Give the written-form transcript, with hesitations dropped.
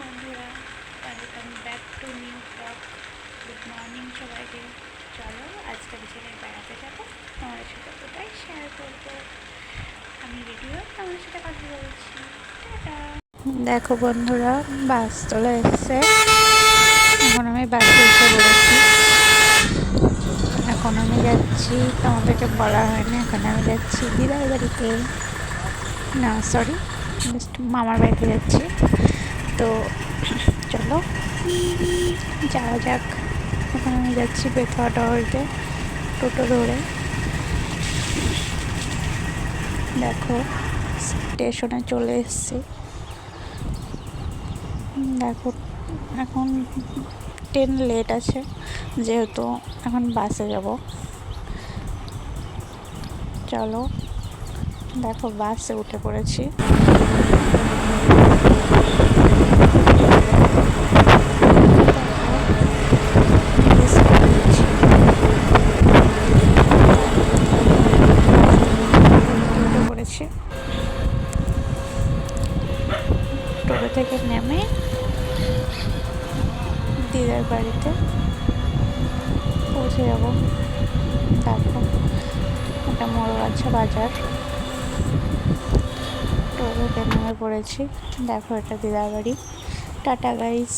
বন্ধুরা, welcome back to new blog. Good morning সবাইকে। চলো আজকে বিকেলে বেড়াতে যাবো, তোমাদের সাথে ওটাই শেয়ার করবো। আমি ভিডিও তোমাদের সাথে কথা বলছি। টাটা। দেখো বন্ধুরা, বাস চলে এসছে। এখন আমি বাসে এসে বলেছি। এখন আমি যাচ্ছি, তোমাদেরকে বলা হয়নি, এখন আমি যাচ্ছি দিদার বাড়িতে, না সরি, মামার বাড়িতে যাচ্ছি। তো চলো যাওয়া যাক। এখন আমি যাচ্ছি বেথুয়া টাওয়ারতে টোটো ধরে। দেখো স্টেশনে চলে এসেছি। দেখো এখন ট্রেন লেট আছে, যেহেতু এখন বাসে যাব। চলো দেখো বাসে উঠে পড়েছি। টোটো থেকে নেমে দিদার বাড়িতে পৌঁছে যাব। দেখো এটা মোড়গাছা বাজার। টোটো থেকে নেমে পড়েছি। দেখো এটা দিদার বাড়ি। Tata guys.